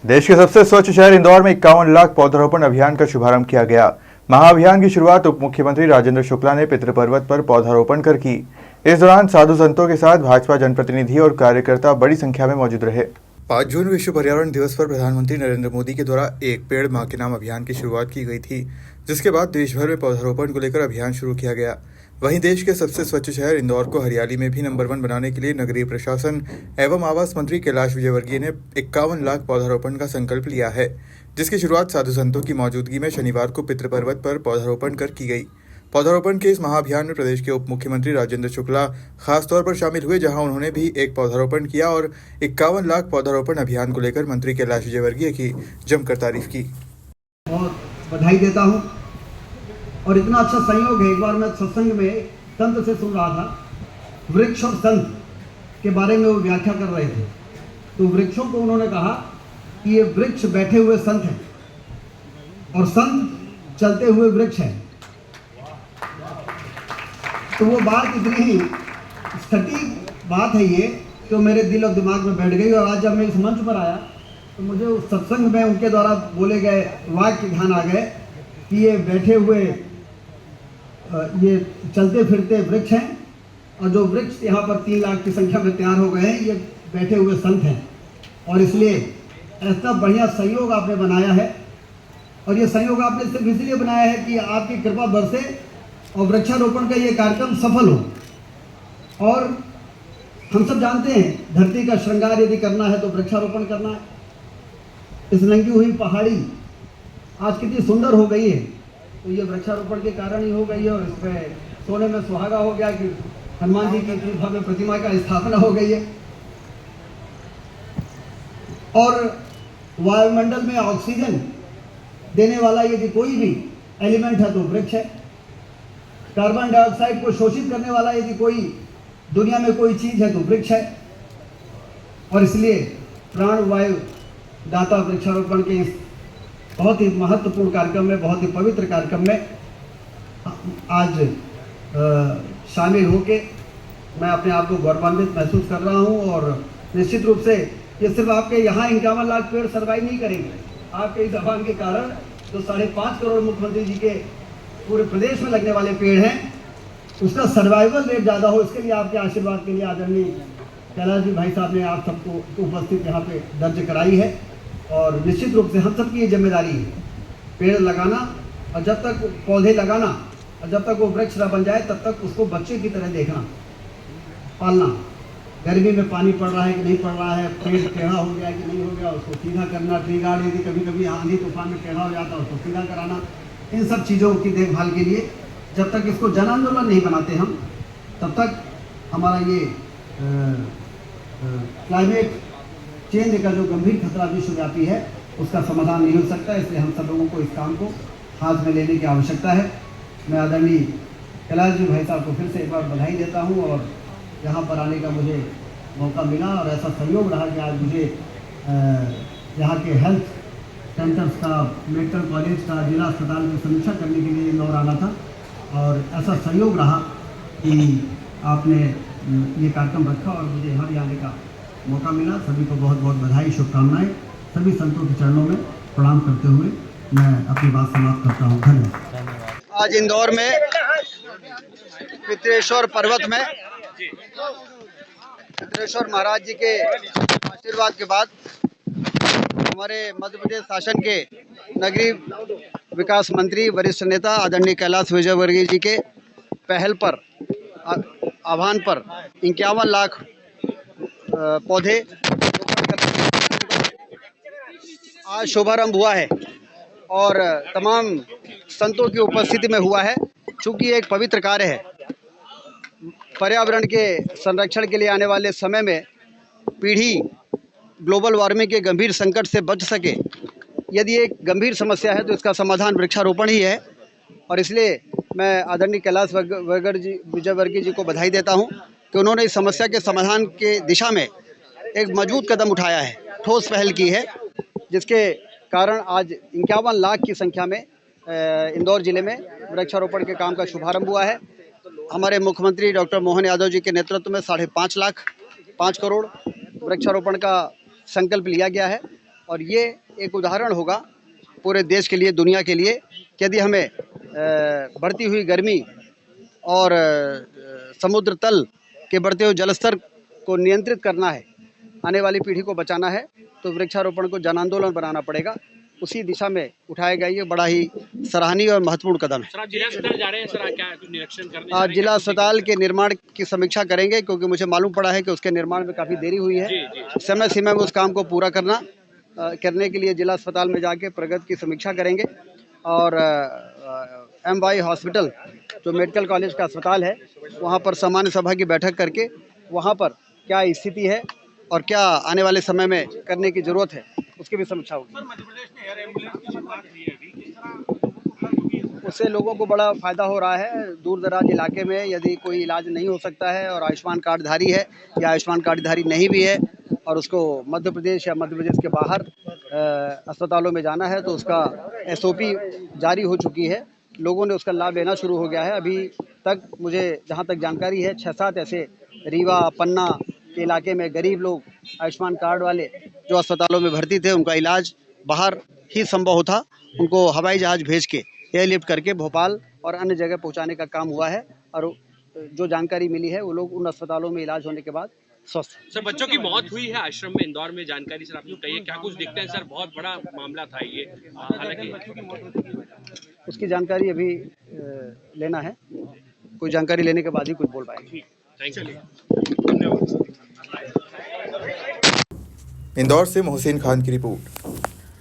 देश के सबसे स्वच्छ शहर इंदौर में 51 लाख पौधारोपण अभियान का शुभारंभ किया गया। महाअभियान की शुरुआत उप मुख्यमंत्री राजेंद्र शुक्ला ने पितृपर्वत पर पौधारोपण कर की। इस दौरान साधु संतों के साथ भाजपा जनप्रतिनिधि और कार्यकर्ता बड़ी संख्या में मौजूद रहे। 5 जून विश्व पर्यावरण दिवस पर प्रधानमंत्री नरेंद्र मोदी के द्वारा एक पेड़ मां के नाम अभियान की शुरुआत की गई थी, जिसके बाद देश भर में पौधारोपण को लेकर अभियान शुरू किया गया। वहीं देश के सबसे स्वच्छ शहर इंदौर को हरियाली में भी नंबर 1 बनाने के लिए नगरीय प्रशासन एवं आवास मंत्री कैलाश विजयवर्गीय ने 51 लाख पौधारोपण का संकल्प लिया है, जिसकी शुरुआत साधु संतों की मौजूदगी में शनिवार को पितृपर्वत पर पौधारोपण कर की गई। पौधारोपण के इस महाअभियान में प्रदेश के उप मुख्यमंत्री राजेंद्र शुक्ला खासतौर पर शामिल हुए, जहां उन्होंने भी एक पौधारोपण किया और 51 लाख पौधारोपण अभियान को लेकर मंत्री कैलाश विजयवर्गीय की जमकर तारीफ की। और बधाई देता हूं। और इतना अच्छा संयोग है, एक बार मैं सत्संग में संत से सुन रहा था, वृक्ष और संत के बारे में वो व्याख्या कर रहे थे। तो वृक्षों को उन्होंने कहा कि ये वृक्ष बैठे हुए संत हैं और संत चलते हुए वृक्ष हैं। तो वो बात इतनी ही सटीक बात है ये, जो मेरे दिल और दिमाग में बैठ गई। और आज जब मैं इस मंच पर आया तो मुझे उस सत्संग में उनके द्वारा बोले गए वाक्य ध्यान आ गए कि ये बैठे हुए ये चलते फिरते वृक्ष हैं, और जो वृक्ष यहाँ पर 3 लाख की संख्या में तैयार हो गए हैं, ये बैठे हुए संत हैं। और इसलिए ऐसा बढ़िया संयोग आपने बनाया है, और ये संयोग आपने सिर्फ इसलिए बनाया है कि आपकी कृपा बरसे और वृक्षारोपण का ये कार्यक्रम सफल हो। और हम सब जानते हैं, धरती का श्रृंगार यदि करना है तो वृक्षारोपण करना है। इस नंगी हुई पहाड़ी आज कितनी सुंदर हो गई है, तो ये वृक्षारोपण के कारण ही हो गई है। और इसमें सोने में सुहागा हो गया कि हनुमान जी की भव्य प्रतिमा का स्थापना हो गई है। और वायुमंडल में ऑक्सीजन देने वाला यदि कोई भी एलिमेंट है तो वृक्ष है। कार्बन डाइऑक्साइड को शोषित करने वाला यदि कोई दुनिया में कोई चीज है तो वृक्ष है। और इसलिए प्राण वायु दाता वृक्षारोपण के इस बहुत ही महत्वपूर्ण कार्यक्रम में, बहुत ही पवित्र कार्यक्रम में आज शामिल होके मैं अपने आप को गौरवान्वित महसूस कर रहा हूं। और निश्चित रूप से ये सिर्फ आपके यहाँ 51 लाख पेड़ सर्वाइव नहीं करेंगे। आपके इस अभियान के कारण जो 5.5 करोड़ मुख्यमंत्री जी के पूरे प्रदेश में लगने वाले पेड़ हैं, उसका सर्वाइवल रेट ज़्यादा हो, इसके लिए आपके आशीर्वाद के लिए आदरणीय कैलाश जी भाई साहब ने आप सबको उपस्थित यहाँ पे दर्ज कराई है। और निश्चित रूप से हम सबकी ये जिम्मेदारी है पेड़ लगाना, और जब तक पौधे लगाना और जब तक वो वृक्ष न बन जाए तब तक उसको बच्चे की तरह देखना, पालना। गर्मी में पानी पड़ रहा है कि नहीं पड़ रहा है, पेड़ टेढ़ा हो गया कि नहीं हो गया, उसको सीधा करना। ट्री गार्ड यदि कभी कभी आंधी तूफान में टेढ़ा हो जाता है उसको सीधा कराना। इन सब चीज़ों की देखभाल के लिए जब तक इसको जन आंदोलन नहीं बनाते हम, तब तक हमारा ये क्लाइमेट चेंज का जो गंभीर खतरा विश्वव्यापी है, उसका समाधान नहीं हो सकता। इसलिए हम सब लोगों को इस काम को हाथ में लेने की आवश्यकता है। मैं आदरणीय कैलाश जी भाई साहब को फिर से एक बार बधाई देता हूँ। और यहाँ पर आने का मुझे मौका मिला और ऐसा सहयोग रहा कि आज मुझे यहाँ के हेल्थ सेंटर्स का, मेडिकल कॉलेज का, जिला अस्पताल की समीक्षा करने के लिए इंदौर आना था। और ऐसा सहयोग रहा कि आपने ये कार्यक्रम रखा और मुझे यहाँ भी आने का मौका मिला। सभी को बहुत बहुत बधाई, शुभकामनाएं। सभी संतों के चरणों में प्रणाम करते हुए मैं अपनी बात समाप्त करता हूँ। धन्यवाद। आज इंदौर में पितृेश्वर पर्वत में पितृेश्वर महाराज जी के आशीर्वाद के बाद हमारे मध्य प्रदेश शासन के नगरीय विकास मंत्री, वरिष्ठ नेता आदरणीय कैलाश विजयवर्गीय जी के पहल पर, आह्वान पर 51 लाख पौधे आज शुभारंभ हुआ है और तमाम संतों की उपस्थिति में हुआ है। चूँकि एक पवित्र कार्य है, पर्यावरण के संरक्षण के लिए आने वाले समय में पीढ़ी ग्लोबल वार्मिंग के गंभीर संकट से बच सके, यदि एक गंभीर समस्या है तो इसका समाधान वृक्षारोपण ही है। और इसलिए मैं आदरणीय कैलाश विजयवर्गीय जी को बधाई देता हूं कि उन्होंने इस समस्या के समाधान के दिशा में एक मजबूत कदम उठाया है, ठोस पहल की है, जिसके कारण आज 51 लाख की संख्या में इंदौर जिले में वृक्षारोपण के काम का शुभारंभ हुआ है। हमारे मुख्यमंत्री डॉक्टर मोहन यादव जी के नेतृत्व में 5.5 लाख 5 करोड़ वृक्षारोपण का संकल्प लिया गया है। और ये एक उदाहरण होगा पूरे देश के लिए, दुनिया के लिए, कि यदि हमें बढ़ती हुई गर्मी और समुद्र तल के बढ़ते हुए जलस्तर को नियंत्रित करना है, आने वाली पीढ़ी को बचाना है, तो वृक्षारोपण को जन आंदोलन बनाना पड़ेगा। उसी दिशा में उठाया गया ये बड़ा ही सराहनीय और महत्वपूर्ण कदम है। सर आप जिला अस्पताल जा रहे हैं, सर क्या कुछ निरीक्षण करने जा आज रहे हैं? जिला अस्पताल के निर्माण की समीक्षा करेंगे, क्योंकि मुझे मालूम पड़ा है कि उसके निर्माण में काफ़ी देरी हुई है। जी। समय सीमा में उस काम को पूरा करने के लिए जिला अस्पताल में जाके प्रगति की समीक्षा करेंगे और MY हॉस्पिटल जो मेडिकल कॉलेज का अस्पताल है, वहाँ पर सामान्य सभा की बैठक करके वहाँ पर क्या स्थिति है और क्या आने वाले समय में करने की ज़रूरत है, उसकी भी समीक्षा होगी। उससे लोगों को बड़ा फ़ायदा हो रहा है। दूर दराज इलाके में यदि कोई इलाज नहीं हो सकता है और आयुष्मान कार्डधारी है या आयुष्मान कार्डधारी नहीं भी है और उसको मध्य प्रदेश या मध्य प्रदेश के बाहर अस्पतालों में जाना है, तो उसका SOP जारी हो चुकी है। लोगों ने उसका लाभ लेना शुरू हो गया है। अभी तक मुझे जहाँ तक जानकारी है 6-7 ऐसे रीवा पन्ना के इलाके में गरीब लोग आयुष्मान कार्ड वाले जो अस्पतालों में भर्ती थे, उनका इलाज बाहर ही संभव था, उनको हवाई जहाज़ भेज के एयरलिफ्ट करके भोपाल और अन्य जगह पहुंचाने का काम हुआ है। और जो जानकारी मिली है वो लोग उन अस्पतालों में इलाज होने के बाद स्वस्थ हैं। सर बच्चों की मौत हुई है आश्रम में इंदौर में, जानकारी सर आप बताइए, क्या कुछ दिखते हैं सर? बहुत बड़ा मामला था ये, हालांकि उसकी जानकारी अभी लेना है, कोई जानकारी लेने के बाद ही कुछ बोल पाएंगे। Thank you. इंदौर से मोहसिन खान की रिपोर्ट।